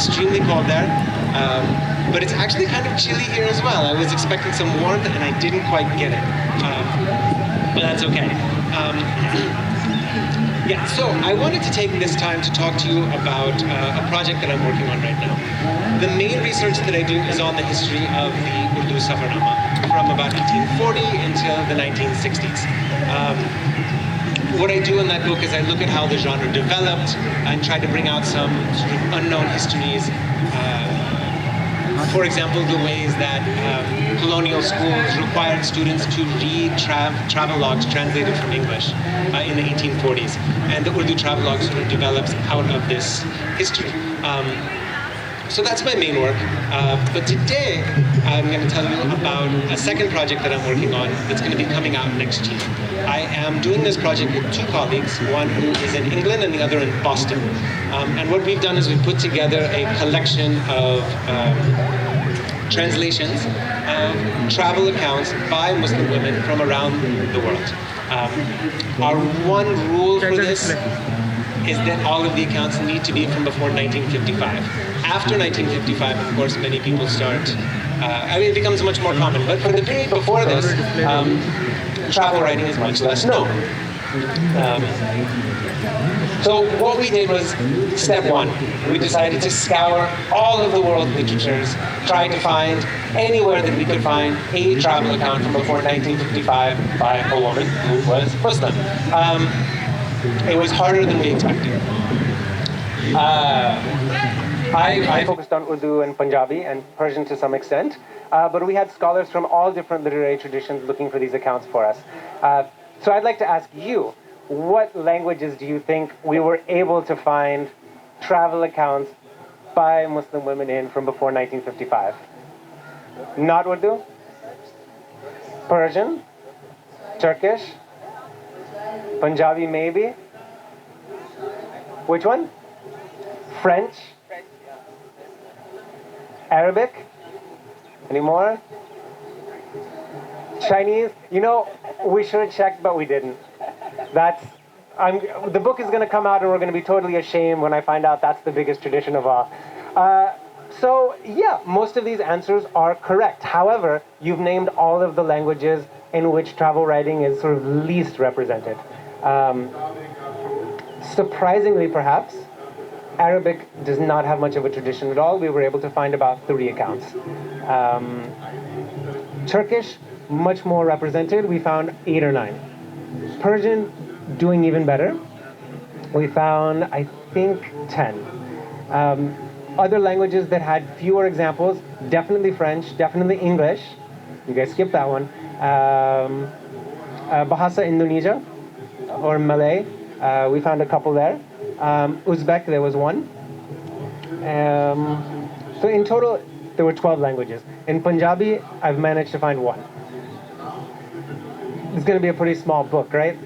extremely cold there. But it's actually kind of chilly here as well. I was expecting some warmth and I didn't quite get it. But that's okay. Yeah, so I wanted to take this time to talk to you about a project that I'm working on right now. The main research that I do is on the history of the Urdu safarnama from about 1840 until the 1960s. What I do in that book is I look at how the genre developed and try to bring out some sort of unknown histories. For example, the ways that colonial schools required students to read travelogues translated from English in the 1840s. And the Urdu travelogue sort of develops out of this history. So that's my main work. But today, I'm going to tell you about a second project that I'm working on that's going to be coming out next year. I am doing this project with two colleagues, one who is in England and the other in Boston. And what we've done is we've put together a collection of translations of travel accounts by Muslim women from around the world. Our one rule for this is that all of the accounts need to be from before 1955. After 1955, of course, many people start, it becomes much more common, but for the period before this, travel writing is much less known. So what we did was, step one, we decided to scour all of the world literatures, try to find anywhere that we could find a travel account from before 1955 by a woman who was Muslim. It was harder than we expected. I focused on Urdu and Punjabi and Persian to some extent, but we had scholars from all different literary traditions looking for these accounts for us. So I'd like to ask you, what languages do you think we were able to find travel accounts by Muslim women in from before 1955? Not Urdu? Persian? Turkish? Punjabi maybe? Which one? French? Arabic? Any more? Chinese? You know, we should have checked, but we didn't. The book is going to come out and we're going to be totally ashamed when I find out that's the biggest tradition of all. So yeah, most of these answers are correct. However, you've named all of the languages in which travel writing is sort of least represented. Surprisingly, perhaps, Arabic does not have much of a tradition at all. We were able to find about 3 accounts. Turkish, much more represented. We found 8 or 9. Persian, doing even better. We found, I think, 10. Other languages that had fewer examples, definitely French, definitely English. You guys skipped that one. Bahasa Indonesia, or Malay. We found a couple there. Uzbek, there was 1. So in total, there were 12 languages. In Punjabi, I've managed to find 1. It's going to be a pretty small book, right?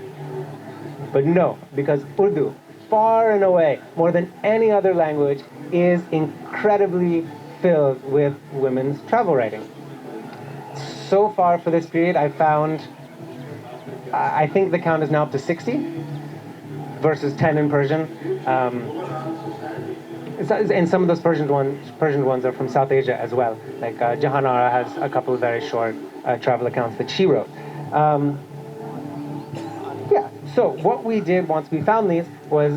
But no, because Urdu, far and away, more than any other language, is incredibly filled with women's travel writing. So far for this period, I found, I think the count is now up to 60 versus 10 in Persian. And some of those Persian ones are from South Asia as well. Like Jahanara has a couple of very short travel accounts that she wrote. Yeah, so what we did once we found these was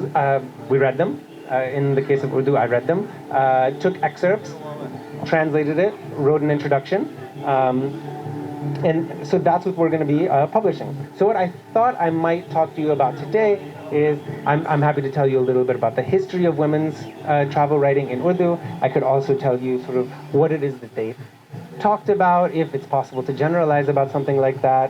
we read them. In the case of Urdu, I read them, took excerpts, translated it, wrote an introduction, and so that's what we're going to be publishing. So what I thought I might talk to you about today is, I'm happy to tell you a little bit about the history of women's travel writing in Urdu. I could also tell you sort of what it is that they talked about, if it's possible to generalize about something like that,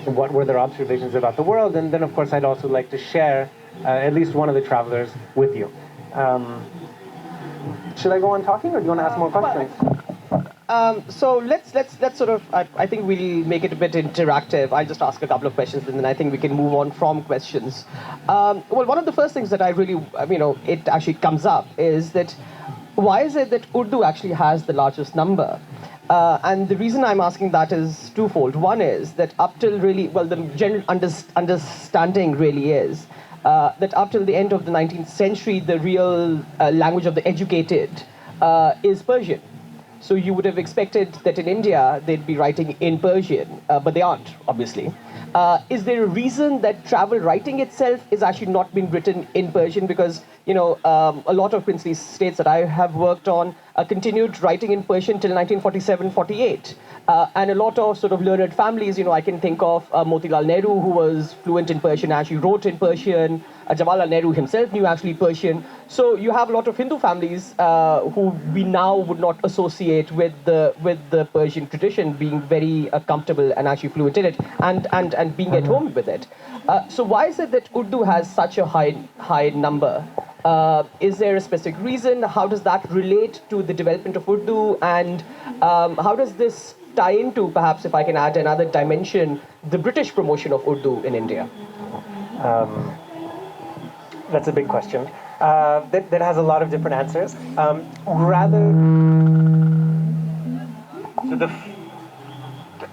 what were their observations about the world, and then of course I'd also like to share at least one of the travelers with you. Should I go on talking, or do you want to ask more questions? So let's sort of, I think we'll make it a bit interactive. I'll just ask a couple of questions and then I think we can move on from questions. Well, one of the first things that I really, it actually comes up is that why is it that Urdu actually has the largest number? And the reason I'm asking that is twofold. One is that up till really, well, the general understanding really is that up till the end of the 19th century, the real language of the educated is Persian. So you would have expected that in India they'd be writing in Persian, but they aren't, obviously. Is there a reason that travel writing itself is actually not being written in Persian? Because a lot of princely states that I have worked on continued writing in Persian till 1947-48. And a lot of sort of learned families, I can think of Motilal Nehru, who was fluent in Persian, actually wrote in Persian. Jawaharlal Nehru himself knew actually Persian. So you have a lot of Hindu families who we now would not associate with the Persian tradition, being very comfortable and actually fluent in it, and being at home with it. So why is it that Urdu has such a high number? Is there a specific reason? How does that relate to the development of Urdu? And how does this tie into, perhaps if I can add another dimension, the British promotion of Urdu in India? That's a big question that has a lot of different answers.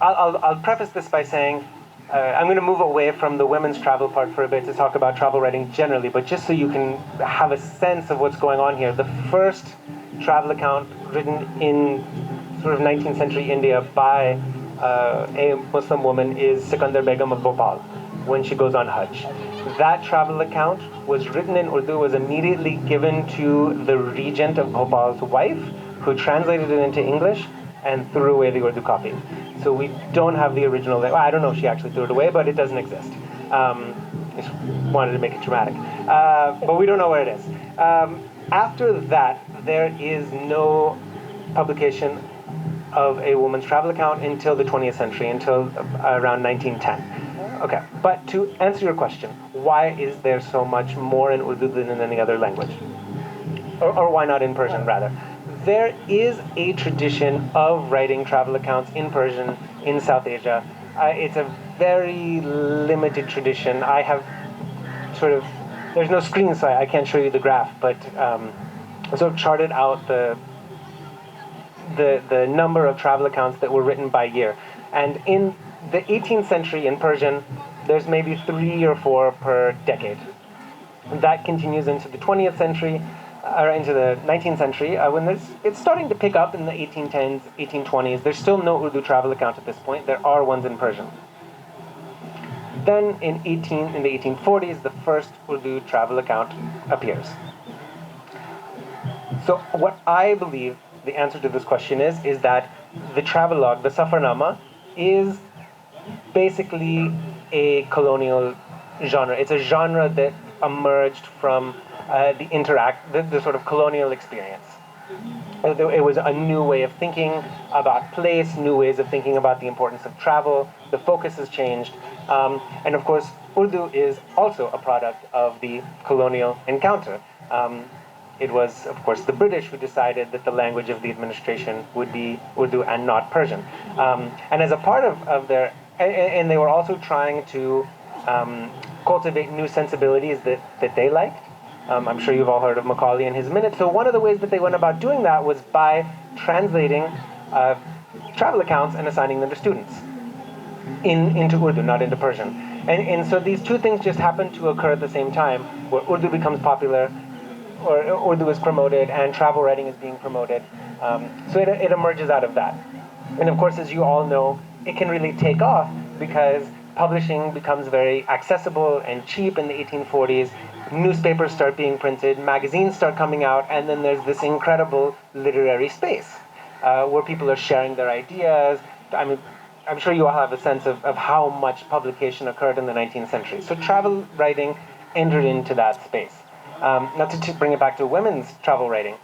I'll preface this by saying I'm going to move away from the women's travel part for a bit to talk about travel writing generally, but just so you can have a sense of what's going on here. The first travel account written in sort of 19th century India by a Muslim woman is Sikandar Begum of Bhopal when she goes on Hajj. That travel account was written in Urdu, was immediately given to the regent of Bhopal's wife, who translated it into English and threw away the Urdu copy. So we don't have the original. Well, I don't know if she actually threw it away, but it doesn't exist. Just wanted to make it dramatic. But we don't know where it is. After that, there is no publication of a woman's travel account until the 20th century, until around 1910. Okay, but to answer your question, why is there so much more in Urdu than in any other language? Or why not in Persian, rather? There is a tradition of writing travel accounts in Persian in South Asia. It's a very limited tradition. I have there's no screen, so I can't show you the graph, but I sort of charted out the number of travel accounts that were written by year. And in the 18th century in Persian, there's maybe 3 or 4 per decade. That continues into the 20th century, or into the 19th century, when it's starting to pick up in the 1810s, 1820s. There's still no Urdu travel account at this point. There are ones in Persian. Then in the 1840s, the first Urdu travel account appears. So what I believe the answer to this question is that the travelogue, the safarnama, is basically a colonial genre. It's a genre that emerged from the sort of colonial experience. It was a new way of thinking about place, new ways of thinking about the importance of travel. The focus has changed. And of course, Urdu is also a product of the colonial encounter. It was, of course, the British who decided that the language of the administration would be Urdu and not Persian. And as a part of their... And they were also trying to cultivate new sensibilities that they liked. I'm sure you've all heard of Macaulay and his Minute. So one of the ways that they went about doing that was by translating travel accounts and assigning them to students into Urdu, not into Persian. And so these two things just happen to occur at the same time, where Urdu becomes popular, or Urdu is promoted, and travel writing is being promoted. So it emerges out of that. And of course, as you all know, it can really take off because publishing becomes very accessible and cheap in the 1840s. Newspapers start being printed, magazines start coming out, and then there's this incredible literary space where people are sharing their ideas. I mean, I'm sure you all have a sense of how much publication occurred in the 19th century. So travel writing entered into that space. Now to bring it back to women's travel writing,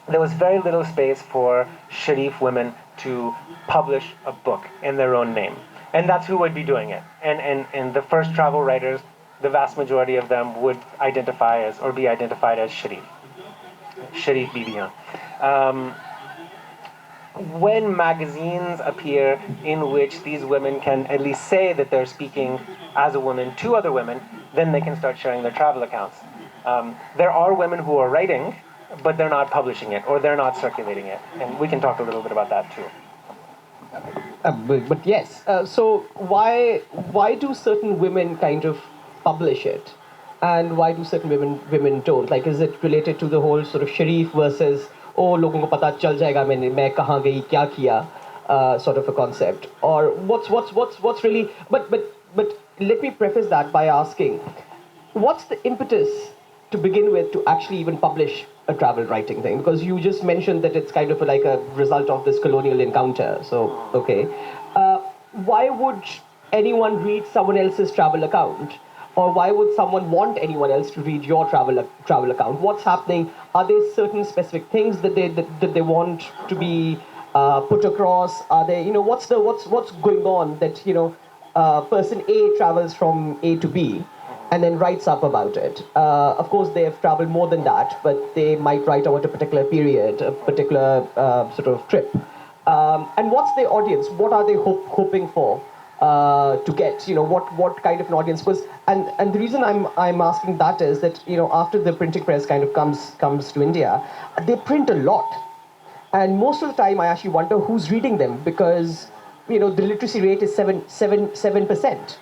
there was very little space for Sharif women to publish a book in their own name. And that's who would be doing it. And the first travel writers, the vast majority of them would identify as, or be identified as Sharif Bibiyan. When magazines appear in which these women can at least say that they're speaking as a woman to other women, then they can start sharing their travel accounts. There are women who are writing, but they're not publishing it, or they're not circulating it. And we can talk a little bit about that too. But yes, so why do certain women kind of publish it, and why do certain women don't? Like, is it related to the whole sort of Sharif versus oh लोगों को पता चल जाएगा मैं कहाँ गई क्या किया sort of a concept, or what's really but let me preface that by asking, what's the impetus to begin with to actually even publish a travel writing thing? Because you just mentioned that it's kind of like a result of this colonial encounter. So, okay. Why would anyone read someone else's travel account? Or why would someone want anyone else to read your travel account? What's happening? Are there certain specific things that they want to be put across? Are they, what's going on that, person A travels from A to B and then writes up about it. Of course, they have traveled more than that, but they might write about a particular period, a particular sort of trip. And what's their audience? What are they hoping for to get? What kind of an audience was? And the reason I'm asking that is that after the printing press kind of comes to India, they print a lot, and most of the time I actually wonder who's reading them, because the literacy rate is 7%.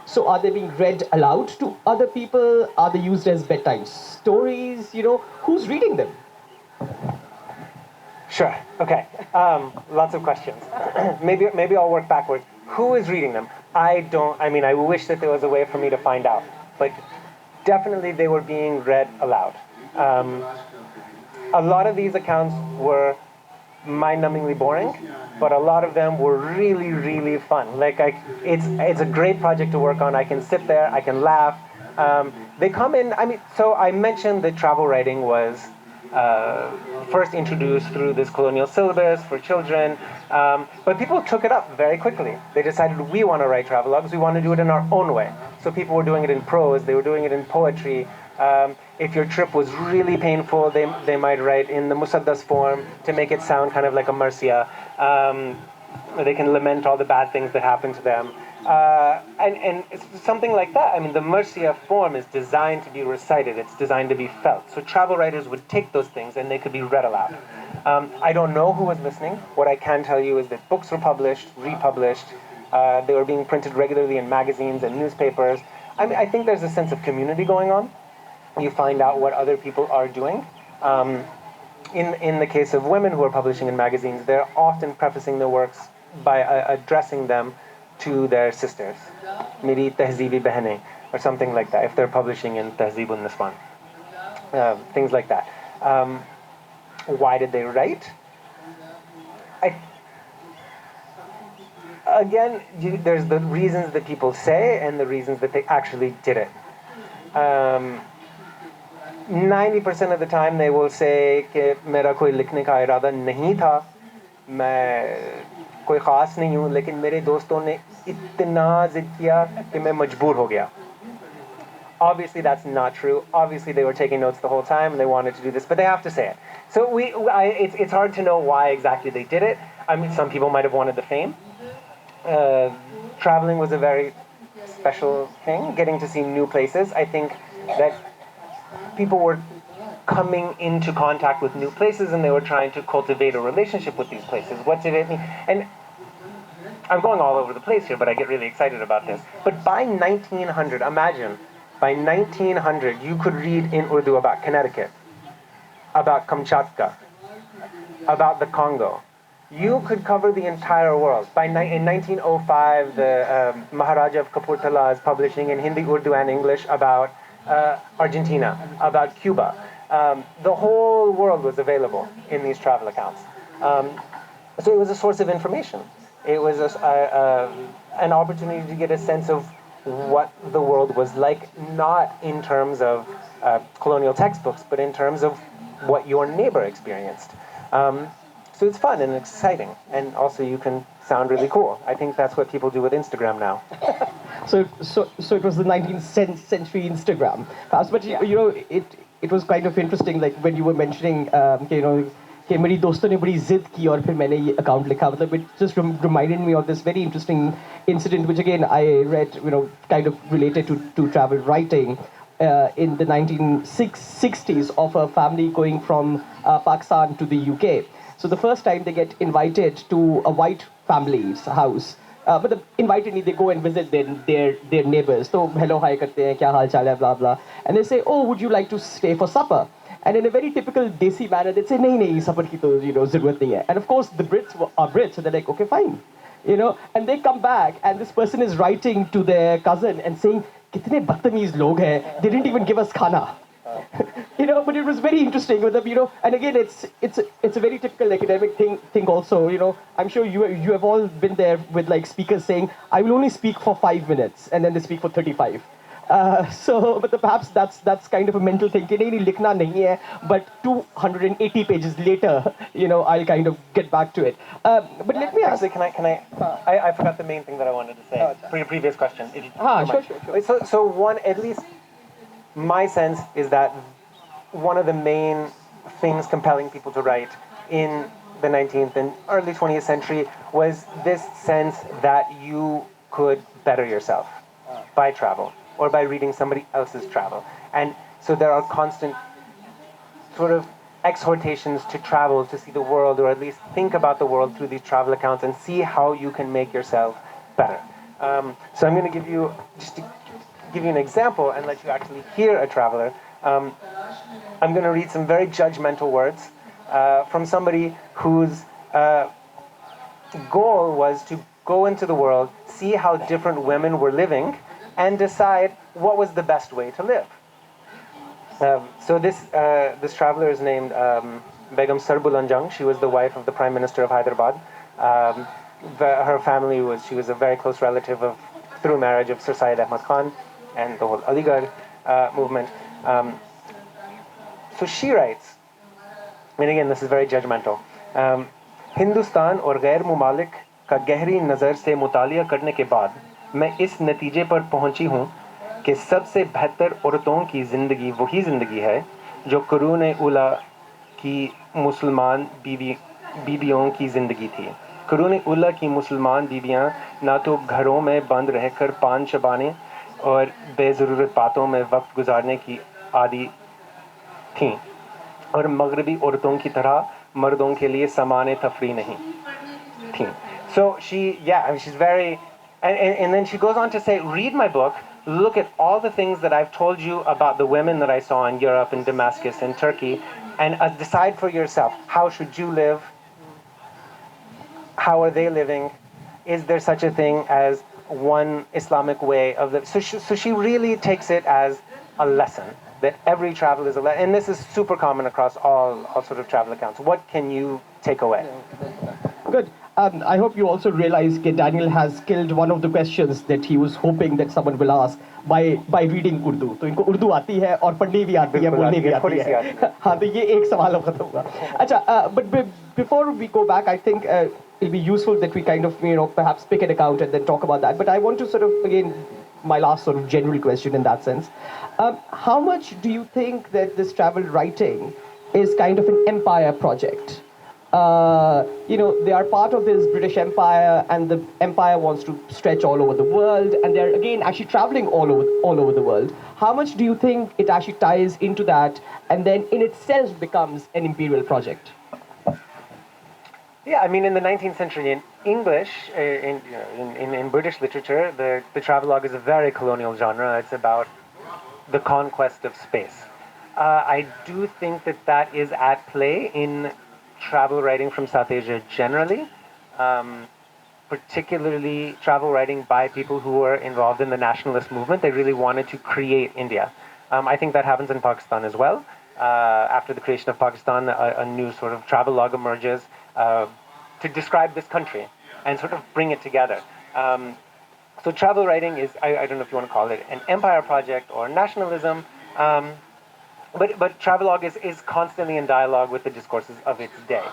So are they being read aloud to other people? Are they used as bedtime stories? Who's reading them? Sure. Okay. Lots of questions. maybe I'll work backwards. Who is reading them? I wish that there was a way for me to find out, but definitely they were being read aloud. A lot of these accounts were mind-numbingly boring, but a lot of them were really, really fun. Like, it's a great project to work on. I can sit there, I can laugh. They come in, so I mentioned that travel writing was first introduced through this colonial syllabus for children, but people took it up very quickly. They decided, we want to write travelogues, we want to do it in our own way. So people were doing it in prose, they were doing it in poetry. If your trip was really painful, they might write in the musaddas form to make it sound kind of like a marsiya. They can lament all the bad things that happened to them. And it's something like that. The marsiya form is designed to be recited. It's designed to be felt. So travel writers would take those things and they could be read aloud. I don't know who was listening. What I can tell you is that books were published, republished. They were being printed regularly in magazines and newspapers. I think there's a sense of community going on. You find out what other people are doing. In the case of women who are publishing in magazines, they're often prefacing their works by addressing them to their sisters, Meri Tehzeebi Behne, or something like that, if they're publishing in Tehzeebun Niswan. Things like that. Why did they write? Again, there's the reasons that people say and the reasons that they actually did it. 90% of the time they will say कि मेरा कोई लिखने का इरादा नहीं था, मैं कोई ख़ास नहीं हूँ, लेकिन मेरे दोस्तों ने इतना ज़िद किया कि मैं मजबूर हो गया. Obviously that's not true. Obviously they were taking notes the whole time and they wanted to do this, but they have to say it. So it's hard to know why exactly they did it. Some people might have wanted the fame. Traveling was a very special thing, getting to see new places. I think that people were coming into contact with new places and they were trying to cultivate a relationship with these places. What did it mean? And I'm going all over the place here, but I get really excited about this. But by 1900, imagine, by 1900, you could read in Urdu about Connecticut, about Kamchatka, about the Congo. You could cover the entire world. In 1905, the Maharaja of Kapurthala is publishing in Hindi, Urdu, and English about Argentina, about Cuba. The whole world was available in these travel accounts. So it was a source of information. It was an opportunity to get a sense of what the world was like, not in terms of colonial textbooks, but in terms of what your neighbor experienced. So it's fun and exciting, and also you can sound really cool. I think that's what people do with Instagram now. So it was the 19th century Instagram. But it was kind of interesting, like when you were mentioning, कि मेरी दोस्तों ने बड़ी जिद की और फिर मैंने ये account लिखा. मतलब it just reminded me of this very interesting incident, which again I read, kind of related to travel writing. In the 1960s, of a family going from Pakistan to the UK. So the first time they get invited to a white family's house but the invited, they go and visit their neighbors. So hello, hi, karte hain, kya haal chal hai, blah blah, and they say, oh, would you like to stay for supper? And in a very typical Desi manner, they'd say, nahi nahi, supper ki to zarurat nahi hai. And of course, the Brits are Brits, so they're like, okay, fine, and they come back, and this person is writing to their cousin and saying, kitne badtameez log hai, they didn't even give us khana. But it was very interesting with them, and again, it's a very typical academic thing also, I'm sure you have all been there with like speakers saying, I will only speak for 5 minutes, and then they speak for 35. But perhaps that's kind of a mental thing. कि नहीं लिखना नहीं है, but 280 pages later, I'll kind of get back to it. But let me ask. Actually, can I forgot the main thing that I wanted to say for your previous question. If you don't mind. Sure. So one, at least my sense is that one of the main things compelling people to write in the 19th and early 20th century was this sense that you could better yourself by travel or by reading somebody else's travel. And so there are constant sort of exhortations to travel, to see the world, or at least think about the world through these travel accounts and see how you can make yourself better. So I'm going to give you, just to give you an example and let you actually hear a traveler. I'm going to read some very judgmental words from somebody whose goal was to go into the world, see how different women were living, and decide what was the best way to live. So this traveler is named Begum Sarbulanjang. She was the wife of the Prime Minister of Hyderabad. Her family she was a very close relative through marriage of Sir Syed Ahmad Khan and the whole Aligarh movement. So she writes, and again this is very judgmental, Hindustan और गैर मुमालिक का गहरी नज़र से मुतालिया करने के बाद मैं इस नतीजे पर पहुंची हूं कि सबसे बेहतर औरतों की ज़िंदगी वही ज़िंदगी है जो कुरून उला की मुसलमान बीवियों की ज़िंदगी थी। कुरून उला की मुसलमान बीवियां ना तो घरों में बंद रहकर पान चबाने और बेज़रूरत बातों में वक्त गुजारने की आदी थीं और मगरबी औरतों की तरह मर्दों के लिए सामान्य तफरी नहीं थीं. So she's very, and then she goes on to say, read my book, look at all the things that I've told you about the women that I saw in Europe and Damascus and Turkey, and decide for yourself, how should you live? How are they living? Is there such a thing as one Islamic way of living? So she really takes it as a lesson, that every travel is a lesson, and this is super common across all sort of travel accounts. What can you take away? Good. I hope you also realize that Daniel has killed one of the questions that he was hoping that someone will ask by reading Urdu. तो इनको उर्दू आती है और पढ़नी भी आती है, बोलनी भी आती है. हाँ, तो ये एक सवाल अब खत्म हुआ. अच्छा, but before we go back, I think it'll be useful that we kind of perhaps pick an account and then talk about that. But I want to sort of again, my last sort of general question in that sense. How much do you think that this travel writing is kind of an empire project? They are part of this British Empire, and the empire wants to stretch all over the world, and they're again actually traveling all over the world. How much do you think it actually ties into that, and then in itself becomes an imperial project? Yeah, I mean, in the 19th century, in English, in British literature, the travelogue is a very colonial genre. It's about the conquest of space. I do think that is at play in travel writing from South Asia generally, particularly travel writing by people who were involved in the nationalist movement. They really wanted to create India. I think that happens in Pakistan as well. After the creation of Pakistan, a new sort of travelogue emerges to describe this country and sort of bring it together. So travel writing is, I don't know if you want to call it an empire project or nationalism, but travelogue is constantly in dialogue with the discourses of its day.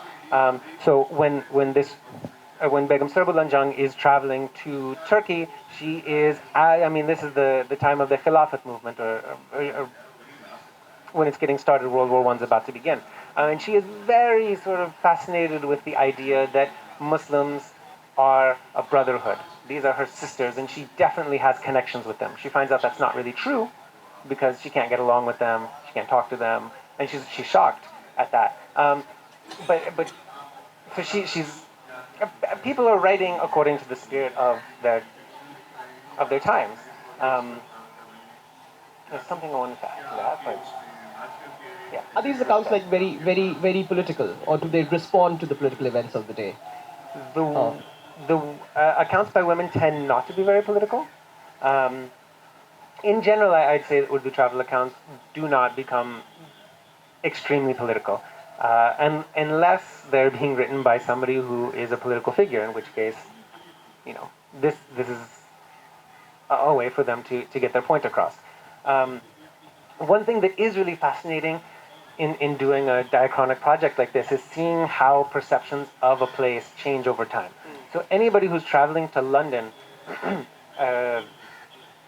So when Begum Sarbulanjang is traveling to Turkey, she is, this is the time of the Khilafat movement, or when it's getting started, World War I's about to begin. And she is very sort of fascinated with the idea that Muslims are a brotherhood. These are her sisters, and she definitely has connections with them. She finds out that's not really true because she can't get along with them, she can't talk to them, and she's shocked at that. So she's people are writing according to the spirit of their times. There's something I wanted to add to that, but yeah. Are these accounts like very, very, very political, or do they respond to the political events of the day? The accounts by women tend not to be very political. In general, I'd say that Urdu travel accounts do not become extremely political, and unless they're being written by somebody who is a political figure, in which case, this is a way for them to get their point across. One thing that is really fascinating in doing a diachronic project like this is seeing how perceptions of a place change over time. So anybody who's traveling to London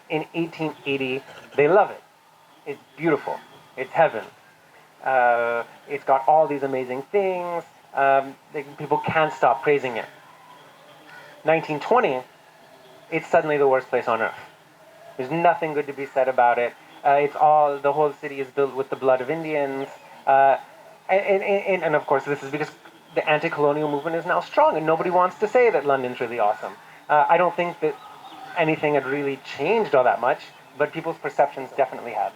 in 1880, they love it. It's beautiful. It's heaven. It's got all these amazing things. People can't stop praising it. 1920, it's suddenly the worst place on earth. There's nothing good to be said about it. The whole city is built with the blood of Indians. And of course, this is because the anti-colonial movement is now strong and nobody wants to say that London's really awesome. I don't think that anything had really changed all that much, but people's perceptions definitely have.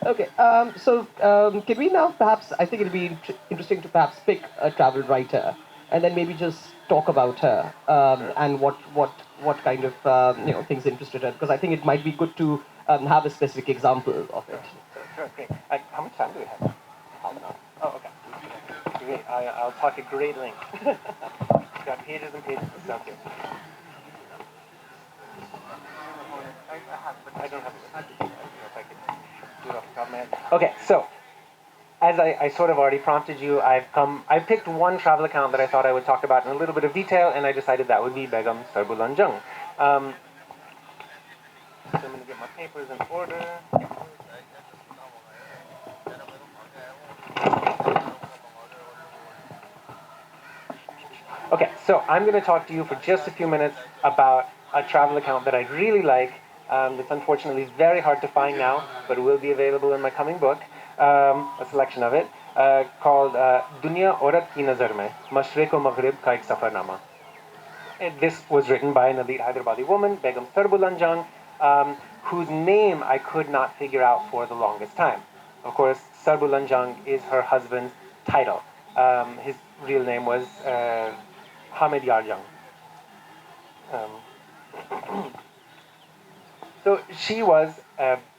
Okay, can we now perhaps, I think it'd be interesting to perhaps pick a travel writer and then maybe just talk about her and what kind of things interested her, because I think it might be good to have a specific example of it. Sure, great. How much time do we have? Half an hour. Oh, okay. Great. I'll talk at great length. We've got pages and pages of stuff here. I don't have it. I don't know if I can do it off the top of my head. Okay, so as I sort of already prompted you, I picked one travel account that I thought I would talk about in a little bit of detail, and I decided that would be Begum Sarbulanjung. So I'm going to get my papers in order. Okay, so I'm going to talk to you for just a few minutes about a travel account that I really like. That's unfortunately very hard to find now, but it will be available in my coming book, a selection of it, called Dunya Aurat Ki Nazar Mein, Mashriq o Maghrib Ka Ek Safarnama. This was written by an elite Hyderabadi woman, Begum Sarbulanjung, whose name I could not figure out for the longest time. Of course, Sarbulanjung is her husband's title. His real name was Hamid Yarjung. So she was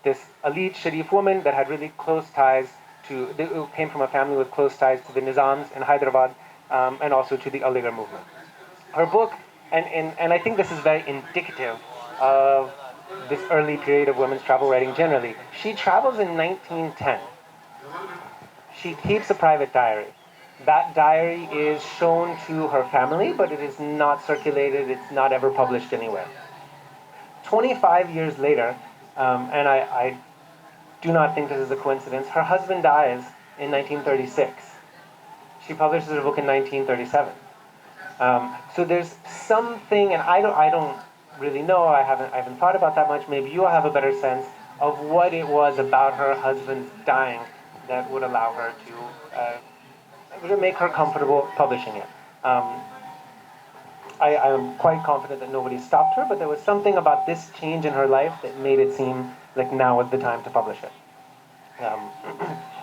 this elite Sharif woman that had really close ties who came from a family with close ties to the Nizams in Hyderabad and also to the Aligarh movement. Her book, and I think this is very indicative of this early period of women's travel writing generally. She travels in 1910. She keeps a private diary. That diary is shown to her family, but it is not circulated, it's not ever published anywhere. 25 years later, and I do not think this is a coincidence, her husband dies in 1936. She publishes her book in 1937. So there's something, and I don't really know, I haven't thought about that much, maybe you'll have a better sense of what it was about her husband's dying that would allow her to make her comfortable publishing it. I am quite confident that nobody stopped her, but there was something about this change in her life that made it seem like now was the time to publish it.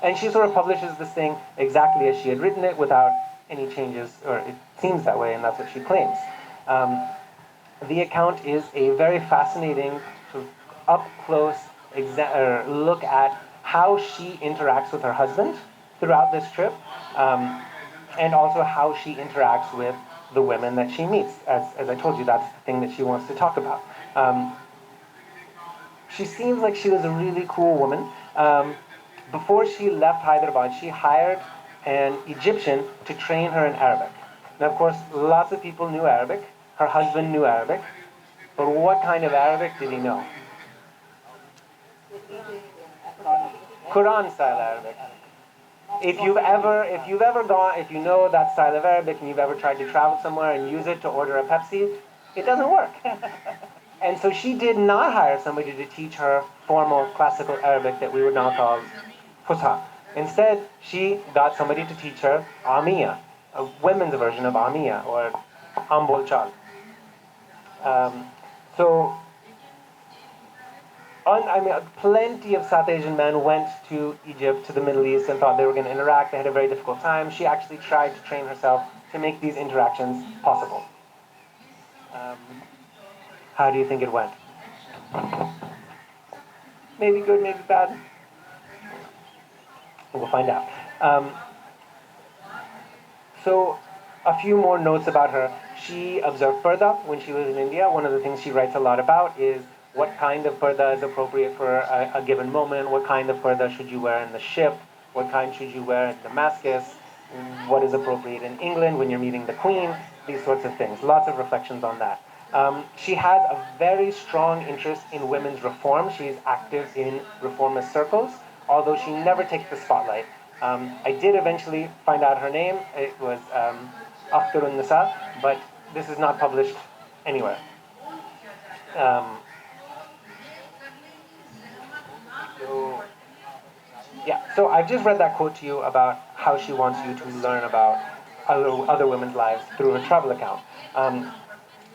And she sort of publishes this thing exactly as she had written it without any changes, or it seems that way, and that's what she claims. The account is a very fascinating, sort of up-close look at how she interacts with her husband throughout this trip, and also how she interacts with the women that she meets. As I told you, that's the thing that she wants to talk about. She seems like she was a really cool woman. Before she left Hyderabad, she hired an Egyptian to train her in Arabic. Now, of course, lots of people knew Arabic. Her husband knew Arabic. But what kind of Arabic did he know? Quran style Arabic. If you know that style of Arabic and you've ever tried to travel somewhere and use it to order a Pepsi, it doesn't work. And so she did not hire somebody to teach her formal classical Arabic that we would now call Fusha. Instead, she got somebody to teach her Amiya, a women's version of Amiya, or Ambol Chal. So, plenty of South Asian men went to Egypt, to the Middle East, and thought they were going to interact. They had a very difficult time. She actually tried to train herself to make these interactions possible. How do you think it went? Maybe good, maybe bad. We'll find out. So, a few more notes about her. She observed parda when she was in India. One of the things she writes a lot about is what kind of parda is appropriate for a given moment, what kind of parda should you wear in the ship, what kind should you wear in Damascus, what is appropriate in England when you're meeting the Queen, these sorts of things. Lots of reflections on that. She has a very strong interest in women's reform. She's active in reformist circles, although she never takes the spotlight. I did eventually find out her name. It was Akhtarun Nisa, but this is not published anywhere. So I've just read that quote to you about how she wants you to learn about other women's lives through her travel account.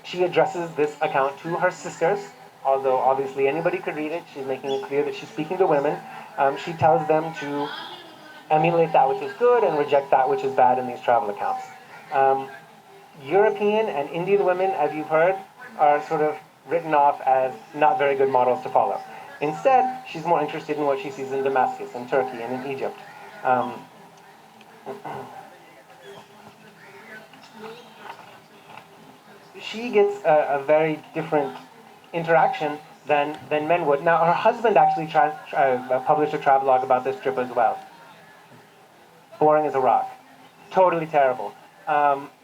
She addresses this account to her sisters, although obviously anybody could read it. She's making it clear that she's speaking to women. She tells them to emulate that which is good and reject that which is bad in these travel accounts. European and Indian women, as you've heard, are sort of written off as not very good models to follow. Instead, she's more interested in what she sees in Damascus, in Turkey, and in Egypt. She gets a very different interaction than men would. Now, her husband actually published a travelogue about this trip as well. Boring as a rock. Totally terrible.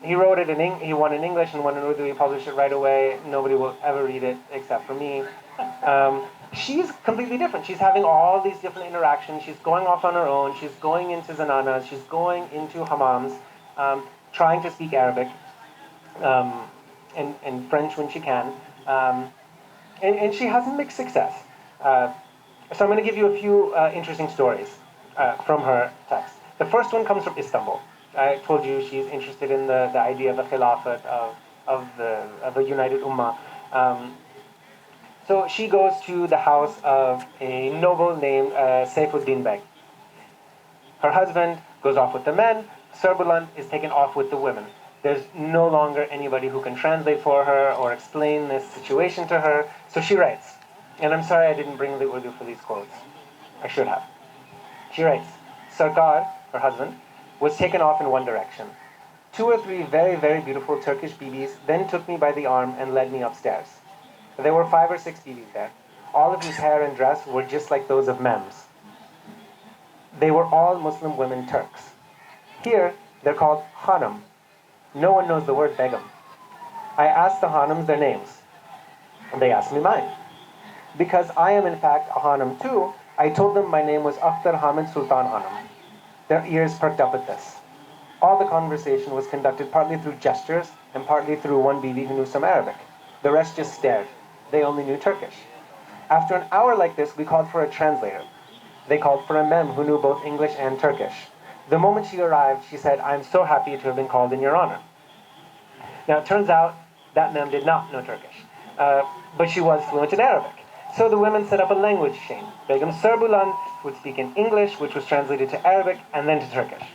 He wrote it he won in English and one in Urdu. He published it right away. Nobody will ever read it except for me. She's completely different. She's having all these different interactions. She's going off on her own. She's going into zananas. She's going into hammams, trying to speak Arabic and French when she can. And she hasn't mixed success. So I'm going to give you a few interesting stories from her text. The first one comes from Istanbul. I told you she's interested in the idea of the khilafat, of a united ummah. So she goes to the house of a noble named Saifuddin Beg. Her husband goes off with the men. Serbuland is taken off with the women. There's no longer anybody who can translate for her or explain this situation to her. So she writes, and I'm sorry I didn't bring the Urdu for these quotes. I should have. She writes, Sarkar, her husband, was taken off in one direction. 2 or 3 very, very beautiful Turkish bibis then took me by the arm and led me upstairs. There were 5 or 6 bibis there, all of whose hair and dress were just like those of Mems. They were all Muslim women Turks. Here, they're called Hanum. No one knows the word Begum. I asked the Hanums their names, and they asked me mine. Because I am in fact a Hanum too, I told them my name was Akhtar Hamid Sultan Hanum. Their ears perked up at this. All the conversation was conducted partly through gestures and partly through one bibi who knew some Arabic. The rest just stared. They only knew Turkish. After an hour like this, we called for a translator. They called for a mem who knew both English and Turkish. The moment she arrived, she said, "I'm so happy to have been called in your honor." Now, it turns out that mem did not know Turkish, but she was fluent in Arabic. So the women set up a language chain. Begum Serbulan would speak in English, which was translated to Arabic, and then to Turkish.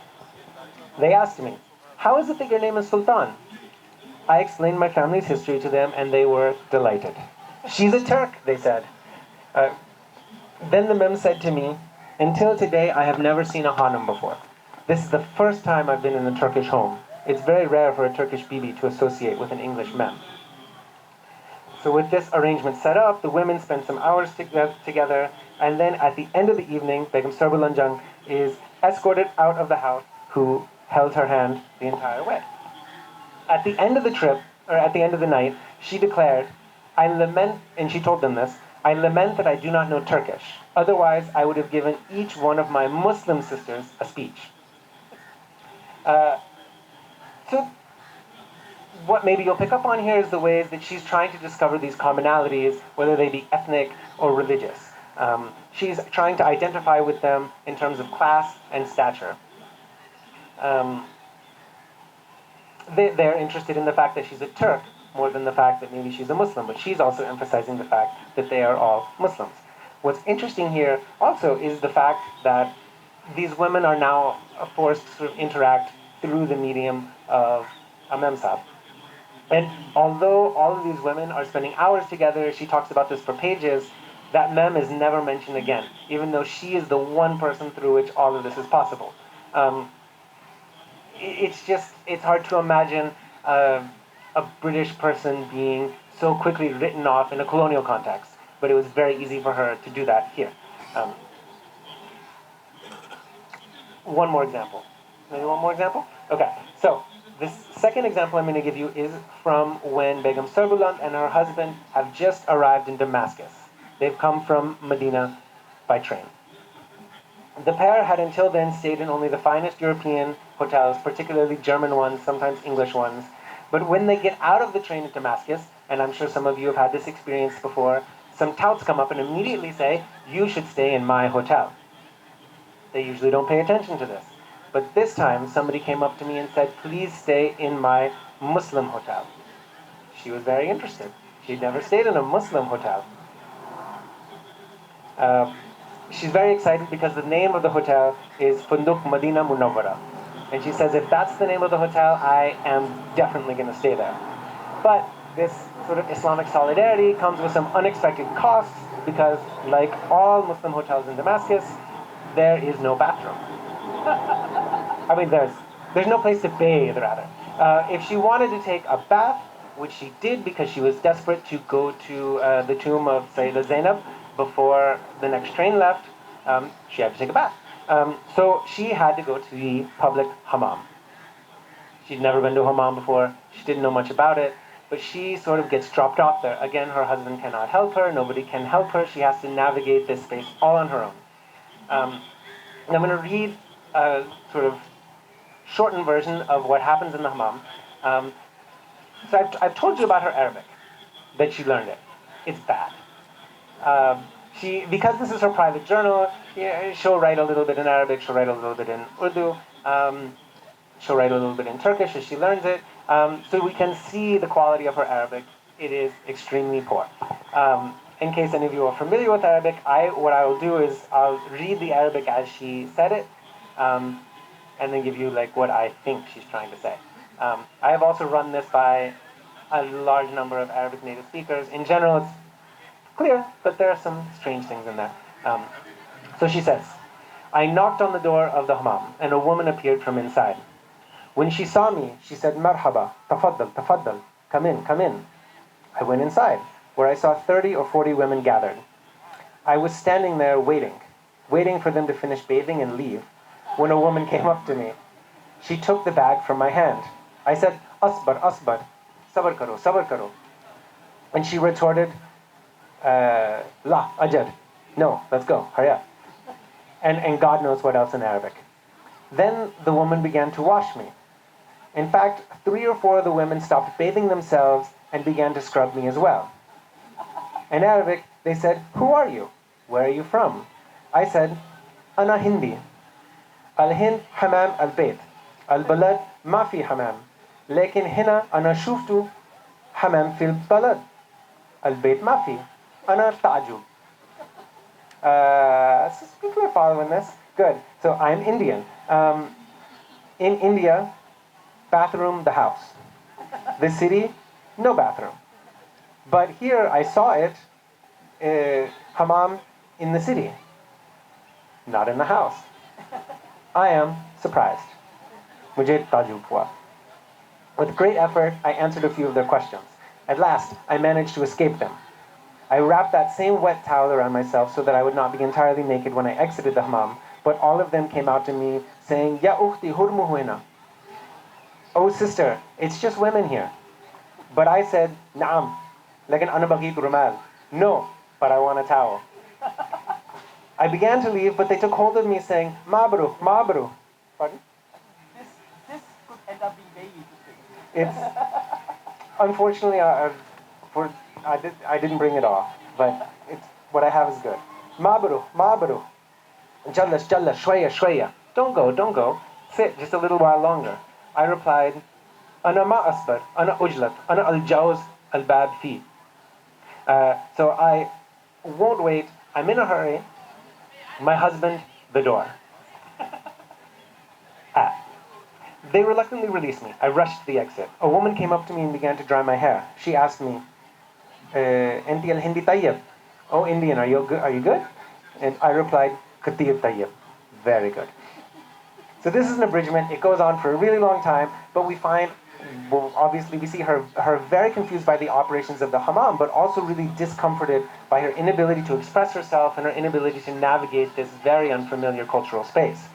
They asked me, "How is it that your name is Sultan?" I explained my family's history to them, and they were delighted. "She's a Turk," they said. Then the mem said to me, "Until today, I have never seen a Hanum before. This is the first time I've been in a Turkish home. It's very rare for a Turkish bibi to associate with an English mem." So with this arrangement set up, the women spend some hours together, and then at the end of the evening, Begum Serbulanjang is escorted out of the house, who held her hand the entire way. At the end of the trip, or at the end of the night, she declared, "I lament," and she told them this, "I lament that I do not know Turkish. Otherwise, I would have given each one of my Muslim sisters a speech." So what maybe you'll pick up on here is the ways that she's trying to discover these commonalities, whether they be ethnic or religious. She's trying to identify with them in terms of class and stature. they're interested in the fact that she's a Turk more than the fact that maybe she's a Muslim, but she's also emphasizing the fact that they are all Muslims. What's interesting here also is the fact that these women are now forced to sort of interact through the medium of a memsab. And although all of these women are spending hours together, she talks about this for pages, that mem is never mentioned again, even though she is the one person through which all of this is possible. It's hard to imagine a British person being so quickly written off in a colonial context, but it was very easy for her to do that here. One more example. Maybe one more example? Okay, so this second example I'm going to give you is from when Begum Sarbulant and her husband have just arrived in Damascus. They've come from Medina by train. The pair had until then stayed in only the finest European hotels, particularly German ones, sometimes English ones. But when they get out of the train at Damascus, and I'm sure some of you have had this experience before, some touts come up and immediately say, "You should stay in my hotel." They usually don't pay attention to this. But this time, somebody came up to me and said, "Please stay in my Muslim hotel." She was very interested. She'd never stayed in a Muslim hotel. She's very excited because the name of the hotel is Funduk Madina Munawwara. And she says, if that's the name of the hotel, I am definitely going to stay there. But this sort of Islamic solidarity comes with some unexpected costs because, like all Muslim hotels in Damascus, there is no bathroom. I mean, there's no place to bathe, rather. If she wanted to take a bath, which she did because she was desperate to go to the tomb of Sayyidah Zainab before the next train left, she had to take a bath. So she had to go to the public hammam. She'd never been to a hammam before. She didn't know much about it. But she sort of gets dropped off there. Again, her husband cannot help her. Nobody can help her. She has to navigate this space all on her own. And I'm going to read a sort of shortened version of what happens in the hammam. So I've told you about her Arabic, that she learned it. It's bad. Because this is her private journal, she'll write a little bit in Arabic, she'll write a little bit in Urdu, she'll write a little bit in Turkish as she learns it. So we can see the quality of her Arabic. It is extremely poor. In case any of you are familiar with Arabic, what I will do is I'll read the Arabic as she said it, and then give you like what I think she's trying to say. I have also run this by a large number of Arabic native speakers. In general, it's clear, but there are some strange things in there. So she says, I knocked on the door of the hammam, and a woman appeared from inside. When she saw me, she said, Marhaba, tafaddal, tafaddal, come in, come in. I went inside, where I saw 30 or 40 women gathered. I was standing there waiting for them to finish bathing and leave, when a woman came up to me. She took the bag from my hand. I said, Asbar, asbar, sabar karo, sabar karo. And she retorted, La, ajad. No, let's go, hurry up. And God knows what else in Arabic. Then the woman began to wash me. In fact, 3 or 4 of the women stopped bathing themselves and began to scrub me as well. In Arabic, they said, Who are you? Where are you from? I said, Ana Hindi. Al-Hind hamam al-bayt. Al-balad ma fi hamam. Lekin hina ana shuftu hamam fil balad. Al-bayt ma fi. Ana ta'ajub. So people are following this. Good. So I'm Indian. In India, bathroom, the house. The city, no bathroom. But here I saw it, hammam in the city, not in the house. I am surprised. Mujhe tajub hua. With great effort, I answered a few of their questions. At last, I managed to escape them. I wrapped that same wet towel around myself so that I would not be entirely naked when I exited the hammam, but all of them came out to me saying, Ya ukhti hurmu huena. Oh sister, it's just women here. But I said, Naam, lakin ana baghit rumal. No, but I want a towel. I began to leave, but they took hold of me saying, Mabru, Mabru. Pardon? This could end up being very interesting. It's, unfortunately, I didn't bring it off, but what I have is good. Mabru, Mabru. Jallas, Jallas, shwaya, shwaya. Don't go. Sit just a little while longer. I replied, أنا ما أصبر أنا أجلط أنا الجوز الباب في. So I won't wait. I'm in a hurry. My husband, the door. They reluctantly released me. I rushed to the exit. A woman came up to me and began to dry my hair. She asked me, "Enti al Hindi tayyib?" Oh, Indian, are you good? Are you good? And I replied, "Katir tayyib." Very good. So this is an abridgment. It goes on for a really long time, but we find, well, obviously we see her very confused by the operations of the hammam, but also really discomforted by her inability to express herself and her inability to navigate this very unfamiliar cultural space.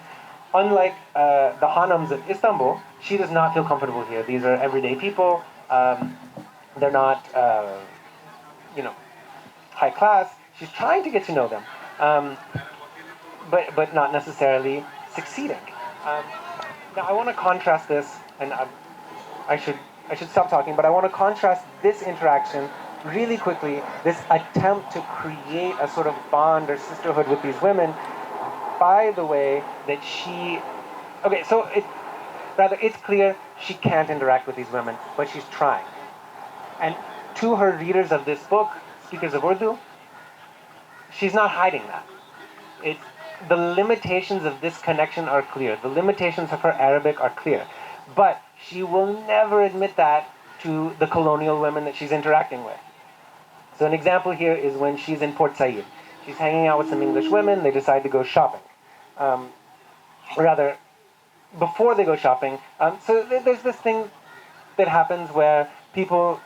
Unlike the Hanams of Istanbul, she does not feel comfortable here. These are everyday people. They're not, high class. She's trying to get to know them, but not necessarily succeeding. Now I want to contrast this, and I should stop talking, but I want to contrast this interaction really quickly, this attempt to create a sort of bond or sisterhood with these women, by the way that it's clear she can't interact with these women, but she's trying. And to her readers of this book, speakers of Urdu, she's not hiding that. The limitations of this connection are clear. The limitations of her Arabic are clear. But she will never admit that to the colonial women that she's interacting with. So an example here is when she's in Port Said. She's hanging out with some English women. They decide to go shopping. Before they go shopping, so there's this thing that happens where people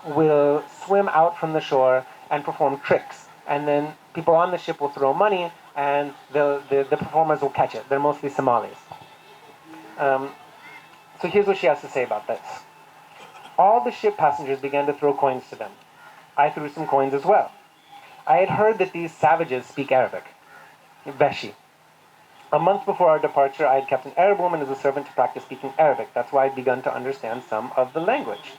will swim out from the shore and perform tricks. And then people on the ship will throw money, and the performers will catch it. They're mostly Somalis. So here's what she has to say about this. All the ship passengers began to throw coins to them. I threw some coins as well. I had heard that these savages speak Arabic. Beshi. A month before our departure, I had kept an Arab woman as a servant to practice speaking Arabic. That's why I'd begun to understand some of the language.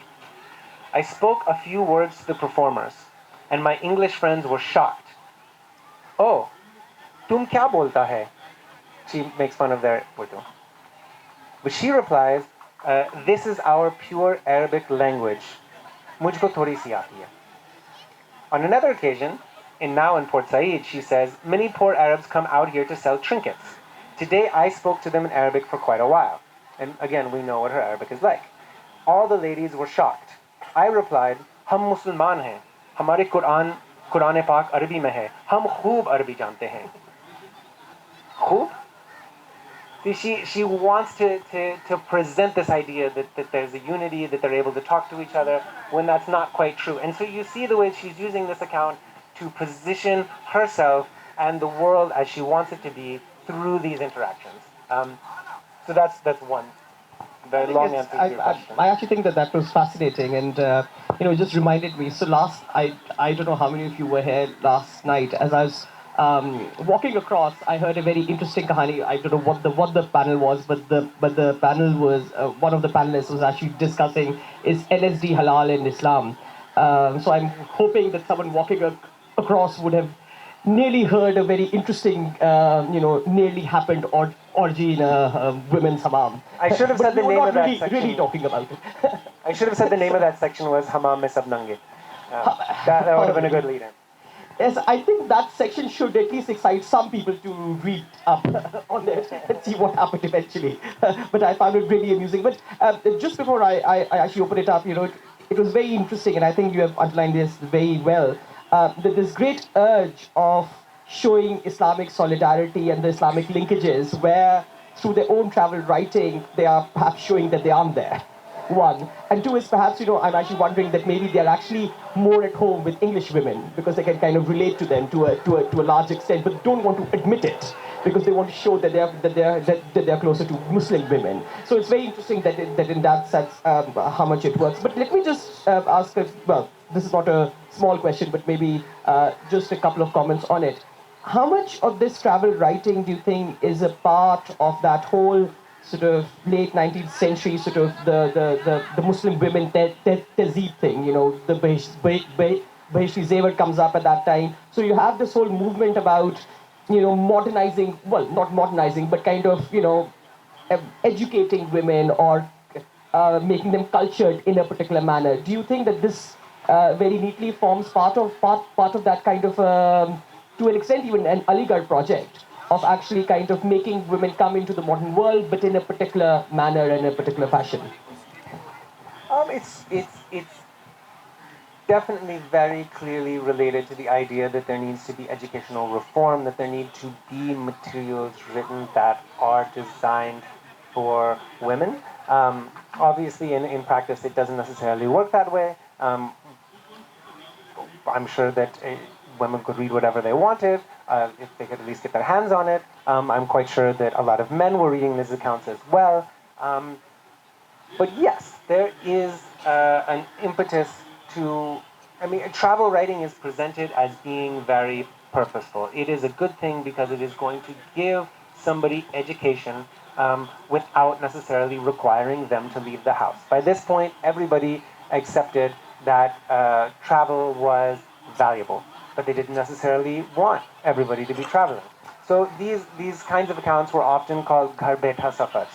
I spoke a few words to the performers, and my English friends were shocked. Oh, tum kya bolta hai? She makes fun of their Urdu. But she replies, this is our pure Arabic language. Mujhko thodi si aati hai. On another occasion, in Port Said, she says, many poor Arabs come out here to sell trinkets. Today I spoke to them in Arabic for quite a while. And again, we know what her Arabic is like. All the ladies were shocked. I replied, Hum Musliman hain. Hamare Quran Pak Arabi mein hai. Hum khoob Arabi jante hain. Khoob? See, she wants to present this idea that there's a unity, that they're able to talk to each other, when that's not quite true. And so you see the way she's using this account to position herself and the world as she wants it to be through these interactions. So that's one very long answer to your question. I actually think that was fascinating, and it just reminded me. So I don't know how many of you were here last night. As I was walking across, I heard a very interesting kahani. I don't know what the panel was, but the panel was one of the panelists was actually discussing is LSD halal in Islam. So I'm hoping that someone walking across would have nearly heard a very interesting, nearly happened orgy in a women's hammam. I should have said the name of that section. Really talking about it. I should have said the name of that section was Hammam Mein Sab Nange. That would have been a good lead-in. Yes, I think that section should at least excite some people to read up on it and see what happened eventually. But I found it really amusing. But just before I actually open it up, it was very interesting, and I think you have underlined this very well. That this great urge of showing Islamic solidarity and the Islamic linkages, where through their own travel writing, they are perhaps showing that they aren't there. One. And two is perhaps, I'm actually wondering that maybe they're actually more at home with English women because they can kind of relate to them to a large extent, but don't want to admit it because they want to show that they're closer to Muslim women. So it's very interesting that in that sense how much it works. But let me just ask, this is not a small question, but maybe just a couple of comments on it. How much of this travel writing do you think is a part of that whole sort of late 19th century sort of the Muslim women tehzeeb thing, the Beheshti Zewar comes up at that time. So you have this whole movement about, modernizing, well, not modernizing, but kind of, educating women or making them cultured in a particular manner. Do you think that this very neatly forms part of that kind of, to an extent, even an Aligarh project of actually kind of making women come into the modern world, but in a particular manner and a particular fashion? It's definitely very clearly related to the idea that there needs to be educational reform, that there need to be materials written that are designed for women. Obviously, in practice, it doesn't necessarily work that way. I'm sure that women could read whatever they wanted, if they could at least get their hands on it. I'm quite sure that a lot of men were reading these accounts as well. But yes, there is an impetus to, I mean, travel writing is presented as being very purposeful. It is a good thing because it is going to give somebody education without necessarily requiring them to leave the house. By this point, everybody accepted that travel was valuable, but they didn't necessarily want everybody to be traveling. So these kinds of accounts were often called ghar betha safars,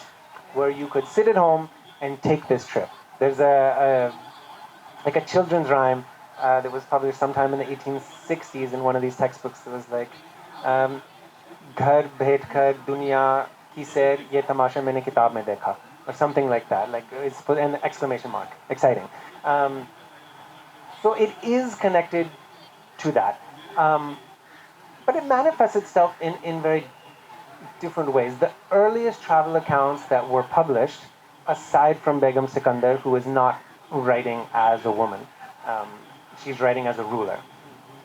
where you could sit at home and take this trip. There's like a children's rhyme that was published sometime in the 1860s in one of these textbooks that was like, "Ghar bhet kar dunya ki ser ye tamasha maine kitab mein dekha," or something like that. Like it's put an exclamation mark. Exciting. So it is connected to that, but it manifests itself in very different ways. The earliest travel accounts that were published, aside from Begum Sikandar, who is not writing as a woman, she's writing as a ruler,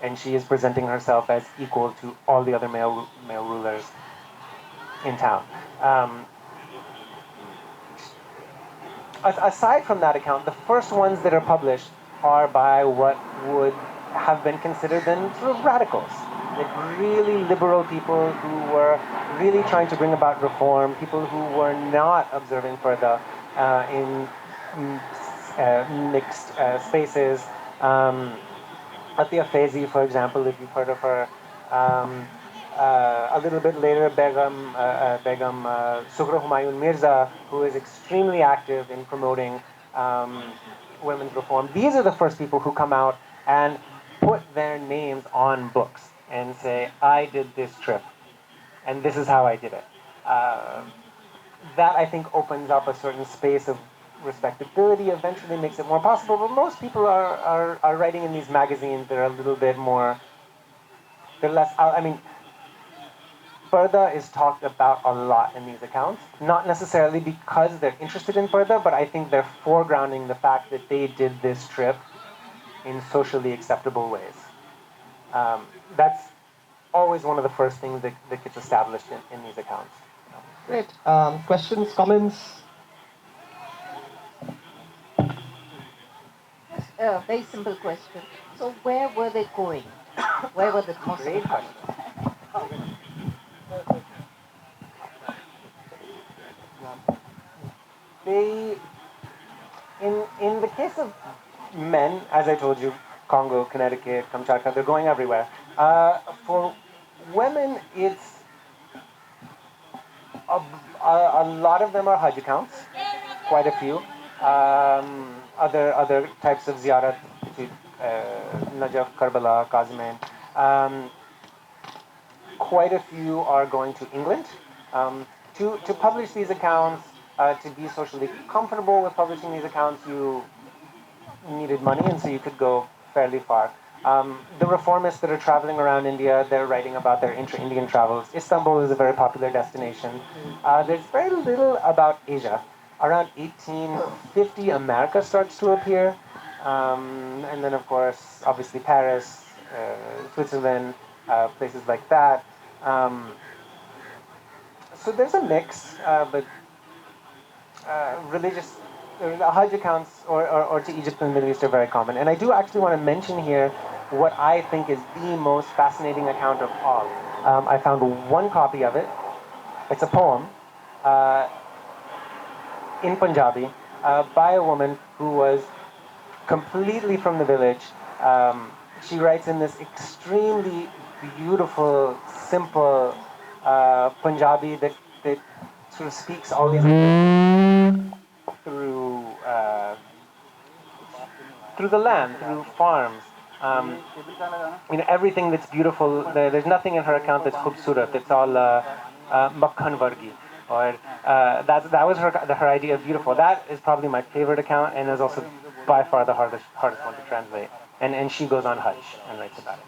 and she is presenting herself as equal to all the other male rulers in town. Aside from that account, the first ones that are published are by what would have been considered then sort of radicals, like really liberal people who were really trying to bring about reform, people who were not observing further in mixed spaces. Atia Faizi, for example, if you've heard of her. A little bit later, Begum Sughra Humayun Mirza, who is extremely active in promoting women's reform. These are the first people who come out and put their names on books and say, "I did this trip, and this is how I did it." That, I think, opens up a certain space of respectability, eventually makes it more possible, but most people are writing in these magazines that are a little bit more, they're less, I mean, Parda is talked about a lot in these accounts, not necessarily because they're interested in Parda, but I think they're foregrounding the fact that they did this trip in socially acceptable ways. That's always one of the first things that gets established in these accounts. Great. Questions, comments? A very simple question. So where were they going? Where were the most of Great them? question. They, in the case of men, as I told you, Congo, Connecticut, Kamchatka, they're going everywhere. For women, it's a lot of them are Hajj accounts, quite a few. Other types of ziyarat to Najaf, Karbala, Kazimain. Quite a few are going to England. To publish these accounts, to be socially comfortable with publishing these accounts, you needed money, and so you could go fairly far. The reformists that are traveling around India, they're writing about their intra-Indian travels. Istanbul is a very popular destination. There's very little about Asia. Around 1850, America starts to appear. And then, of course, obviously Paris, Switzerland, places like that. So there's a mix, but religious, Hajj accounts or to Egypt and the Middle East are very common. And I do actually want to mention here what I think is the most fascinating account of all. I found one copy of it. It's a poem in Punjabi by a woman who was completely from the village. She writes in this extremely beautiful, simple Punjabi that sort of speaks all these through through the land, through farms. Everything that's beautiful. There's nothing in her account that's khubsurat. It's all makhan vargi. Or that was her idea of beautiful. That is probably my favorite account, and is also by far the hardest one to translate. And she goes on Hajj and writes about it.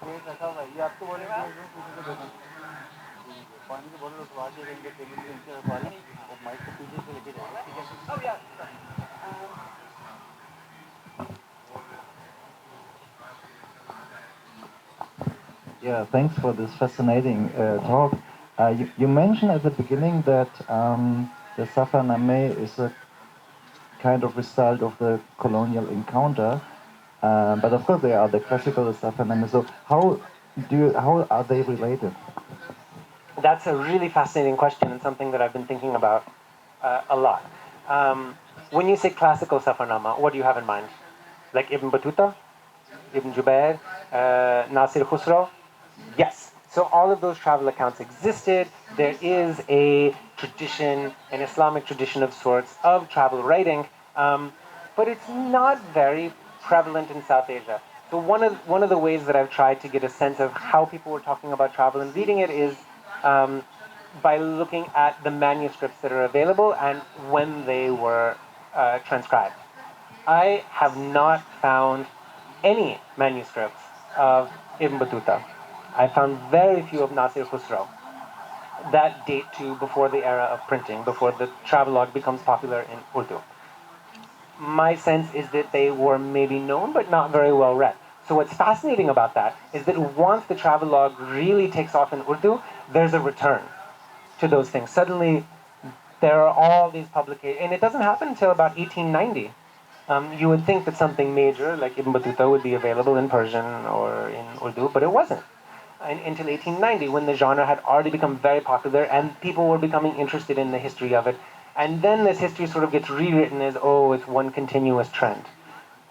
Yeah, thanks for this fascinating talk. You mentioned at the beginning that the safarnama is a kind of result of the colonial encounter, but of course they are the classical safarnama. So how are they related? That's a really fascinating question and something that I've been thinking about a lot. When you say classical safarnama, what do you have in mind? Like Ibn Battuta, Ibn Jubair, Nasir Khusro? Yes. So all of those travel accounts existed. There is a tradition, an Islamic tradition of sorts, of travel writing, but it's not very prevalent in South Asia. So one of the ways that I've tried to get a sense of how people were talking about travel and reading it is by looking at the manuscripts that are available and when they were transcribed. I have not found any manuscripts of Ibn Battuta. I found very few of Nasir Khusro that date to before the era of printing, before the travelogue becomes popular in Urdu. My sense is that they were maybe known but not very well read. So what's fascinating about that is that once the travelogue really takes off in Urdu, there's a return to those things. Suddenly, there are all these publications, and it doesn't happen until about 1890. You would think that something major like Ibn Battuta would be available in Persian or in Urdu, but it wasn't until 1890, when the genre had already become very popular and people were becoming interested in the history of it. And then this history sort of gets rewritten as, oh, it's one continuous trend.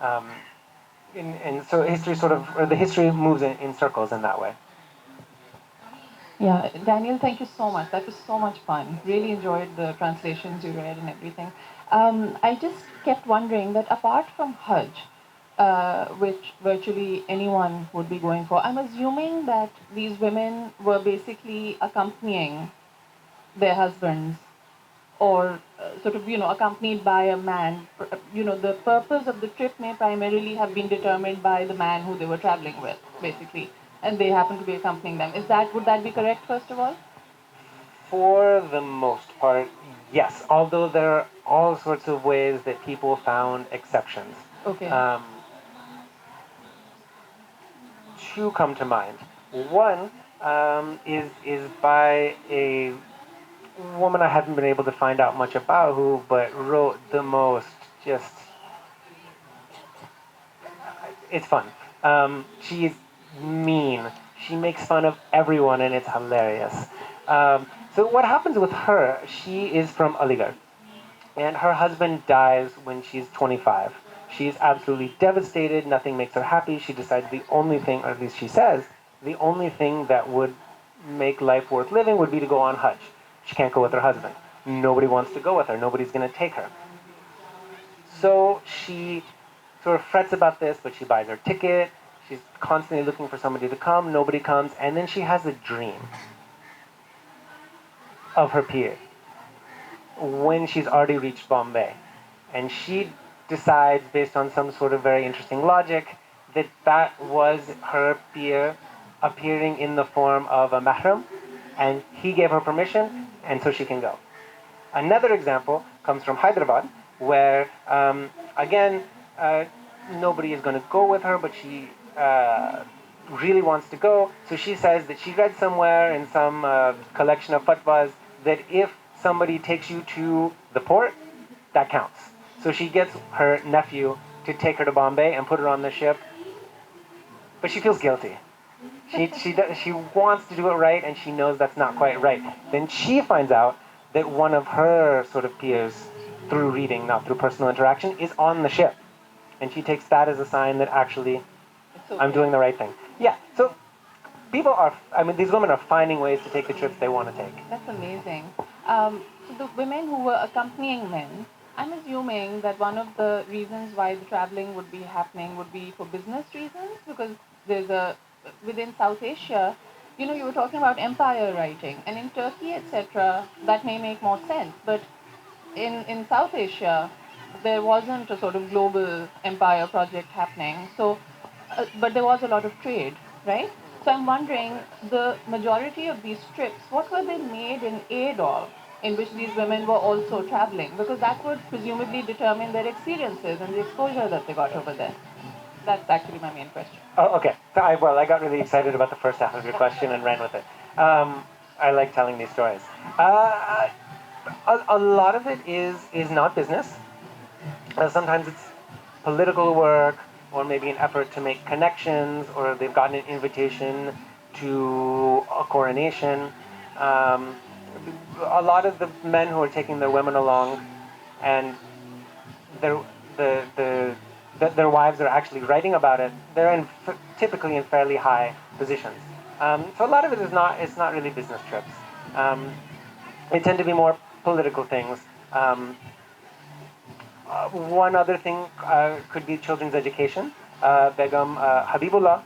And so history the history moves in circles in that way. Yeah, Daniel, thank you so much. That was so much fun. Really enjoyed the translations you read and everything. I just kept wondering that apart from Hajj, which virtually anyone would be going for, I'm assuming that these women were basically accompanying their husbands or accompanied by a man. The purpose of the trip may primarily have been determined by the man who they were traveling with, basically, and they happen to be accompanying them. Would that be correct, first of all? For the most part, yes. Although there are all sorts of ways that people found exceptions. Okay. Two come to mind. One is by a woman I haven't been able to find out much about but wrote the most just. It's fun. She's mean. She makes fun of everyone, and it's hilarious. So what happens with her? She is from Aligarh, and her husband dies when she's 25. She's absolutely devastated. Nothing makes her happy. She decides the only thing, or at least she says, the only thing that would make life worth living would be to go on Hajj. She can't go with her husband. Nobody wants to go with her. Nobody's going to take her. So she sort of frets about this, but she buys her ticket. She's constantly looking for somebody to come. Nobody comes. And then she has a dream of her peer when she's already reached Bombay. And she decides, based on some sort of very interesting logic, that that was her peer appearing in the form of a mahram, and he gave her permission, and so she can go. Another example comes from Hyderabad, where, again, nobody is going to go with her, but she really wants to go. So she says that she read somewhere in some collection of fatwas that if somebody takes you to the port, that counts. So she gets her nephew to take her to Bombay and put her on the ship, but she feels guilty. She wants to do it right, and she knows that's not quite right. Then she finds out that one of her sort of peers, through reading, not through personal interaction, is on the ship. And she takes that as a sign that actually I'm doing the right thing. Yeah, so these women are finding ways to take the trips they want to take. That's amazing. So the women who were accompanying men, I'm assuming that one of the reasons why the traveling would be happening would be for business reasons, because there's a within South Asia, you were talking about empire writing, and in Turkey, etc., that may make more sense. But in South Asia, there wasn't a sort of global empire project happening. So, but there was a lot of trade, right? So I'm wondering, the majority of these trips, what were they made in aid of, in which these women were also traveling? Because that would presumably determine their experiences and the exposure that they got over there. That's actually my main question. Oh, okay. So I got really excited about the first half of your question and ran with it. I like telling these stories. A lot of it is not business. Sometimes it's political work, or maybe an effort to make connections, or they've gotten an invitation to a coronation. A lot of the men who are taking their women along, and their their wives are actually writing about it, they're typically in fairly high positions. So a lot of it is not, it's not really business trips. They tend to be more political things. One other thing could be children's education. Begum Habibullah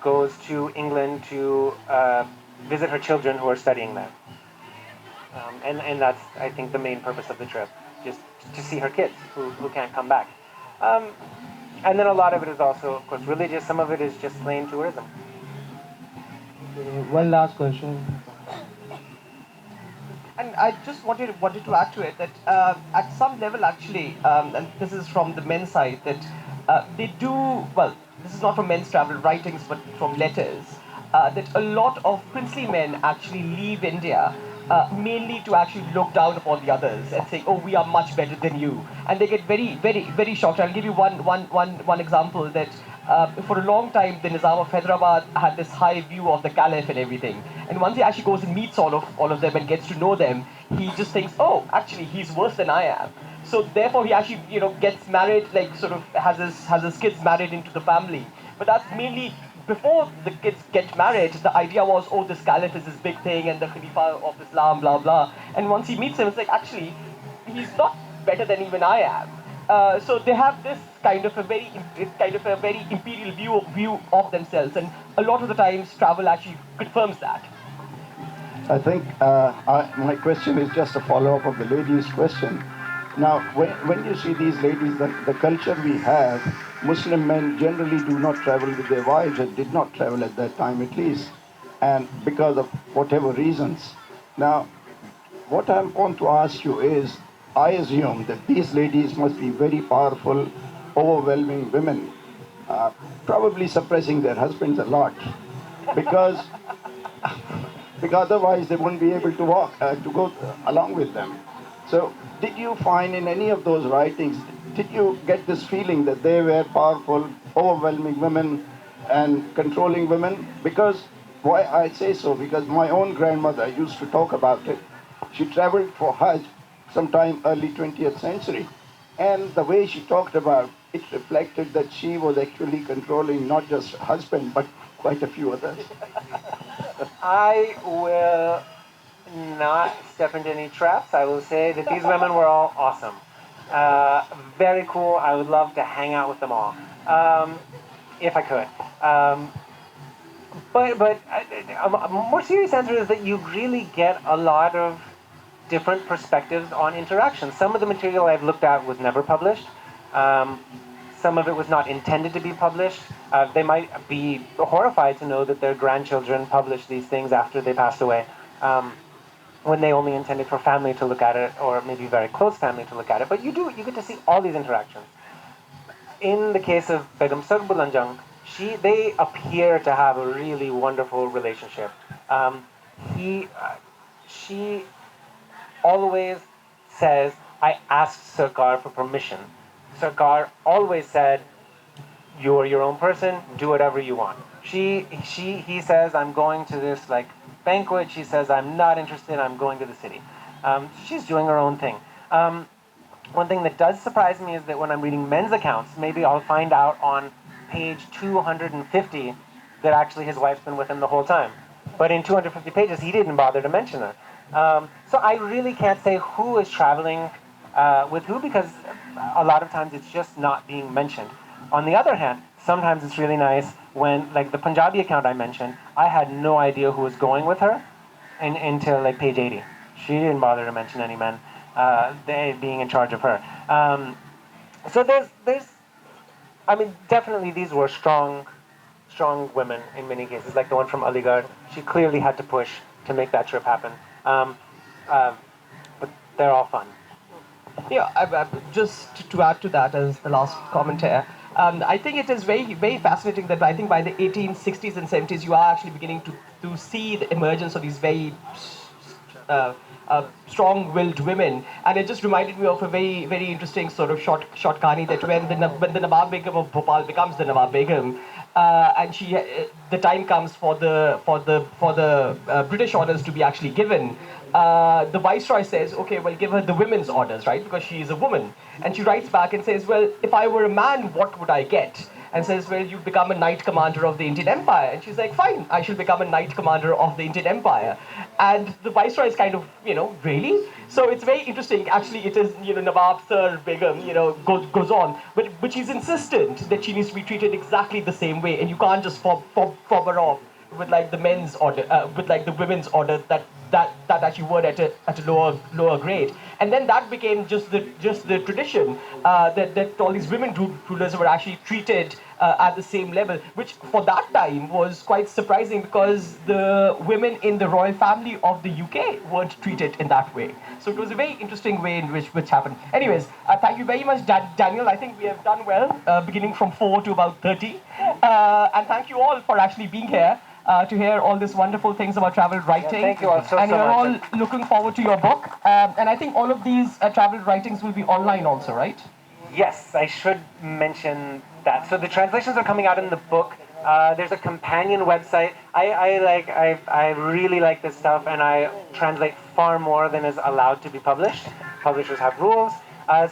goes to England to visit her children who are studying there. And that's, I think, the main purpose of the trip, just to see her kids who can't come back. And then a lot of it is also, of course, religious. Some of it is just plain tourism. One last question. And I just wanted to add to it that at some level, actually, and this is from the men's side, that they do, well, this is not from men's travel writings, but from letters, that a lot of princely men actually leave India mainly to actually look down upon the others and say, oh, we are much better than you. And they get very, very, very shocked. I'll give you one example that for a long time, the Nizam of Hyderabad had this high view of the Caliph and everything. And once he actually goes and meets all of them and gets to know them, he just thinks, oh, actually, he's worse than I am. So therefore, he actually, gets married, like sort of has his kids married into the family. But that's mainly before the kids get married. The idea was, oh, this Caliph is this big thing, and the Khalifa of Islam, blah blah. And once he meets him, it's like, actually, he's not better than even I am. So they have this kind of a very imperial view of themselves, and a lot of the times travel actually confirms that. I think my question is just a follow-up of the lady's question. Now, when you see these ladies, the culture we have, Muslim men generally do not travel with their wives, and did not travel at that time at least, and because of whatever reasons. Now, what I want to ask you is, I assume that these ladies must be very powerful, overwhelming women, probably suppressing their husbands a lot, because otherwise they wouldn't be able to go along with them. So, did you find in any of those writings, did you get this feeling that they were powerful, overwhelming women and controlling women? Because, why I say so, because my own grandmother used to talk about it. She traveled for Hajj sometime early 20th century. And the way she talked about it reflected that she was actually controlling not just her husband, but quite a few others. I will not step into any traps. I will say that these women were all awesome. Very cool. I would love to hang out with them all, if I could. But a more serious answer is that you really get a lot of different perspectives on interaction. Some of the material I've looked at was never published. Some of it was not intended to be published. They might be horrified to know that their grandchildren published these things after they passed away, when they only intended for family to look at it, or maybe very close family to look at it. But you get to see all these interactions. In the case of Begum Sarbulanjang, they appear to have a really wonderful relationship. She always says, I asked Sarkar for permission. Sarkar always said, you are your own person, do whatever you want. He says, I'm going to this banquet. She says, I'm not interested, I'm going to the city. She's doing her own thing. One thing that does surprise me is that when I'm reading men's accounts, maybe I'll find out on page 250 that actually his wife's been with him the whole time. But in 250 pages, he didn't bother to mention her. So I really can't say who is traveling with who, because a lot of times it's just not being mentioned. On the other hand, sometimes it's really nice when, like the Punjabi account I mentioned, I had no idea who was going with her until like page 80. She didn't bother to mention any men, they being in charge of her. So I mean, definitely these were strong women in many cases, like the one from Aligarh. She clearly had to push to make that trip happen. But they're all fun. Yeah, just to add to that as the last comment here, I think it is very fascinating that I think by the 1860s and 70s you are actually beginning to see the emergence of these very strong-willed women, and it just reminded me of a very interesting sort of short kani that when the Nawab Begum of Bhopal becomes the Nawab Begum, and the time comes for the British orders to be actually given. The viceroy says, okay, well, give her the women's orders, right? Because she is a woman. And she writes back and says, well, if I were a man, what would I get? And says, well, you become a knight commander of the Indian Empire. And she's like, fine, I shall become a knight commander of the Indian Empire. And the viceroy is kind of, really? So it's very interesting. Actually, it is, Nawab Sir Begum, goes on. But she's insistent that she needs to be treated exactly the same way. And you can't just fob her off with like the men's order, with like the women's order that actually were at a lower grade, and then that became just the tradition that all these women rulers were actually treated at the same level, which for that time was quite surprising because the women in the royal family of the UK weren't treated in that way. So it was a very interesting way in which happened. Anyways, thank you very much, Daniel. I think we have done well, beginning from 4 to about 30, and thank you all for actually being here. To hear all these wonderful things about travel writing. Thank you all so and much. we're all looking forward to your book. And I think all of these travel writings will be online also, right? Yes, I should mention that. So the translations are coming out in the book. There's a companion website. I really like this stuff, and I translate far more than is allowed to be published. Publishers have rules.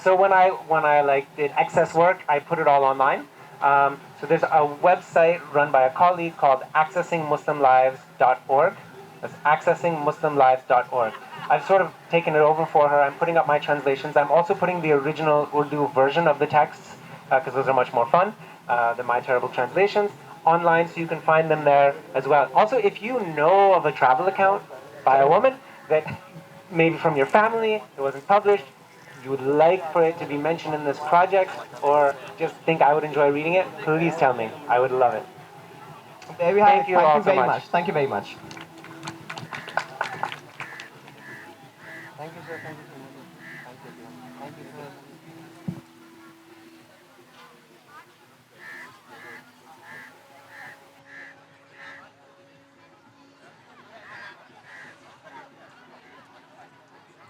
So when I did excess work, I put it all online. So there's a website run by a colleague called accessingmuslimlives.org. That's accessingmuslimlives.org. I've sort of taken it over for her. I'm putting up my translations. I'm also putting the original Urdu version of the texts, because those are much more fun than my terrible translations, online, so you can find them there as well. Also, if you know of a travel account by a woman that maybe from your family, it wasn't published, you would like for it to be mentioned in this project, or just think I would enjoy reading it, please tell me. I would love it. There we have it. Thank you all so very much. Thank you very much.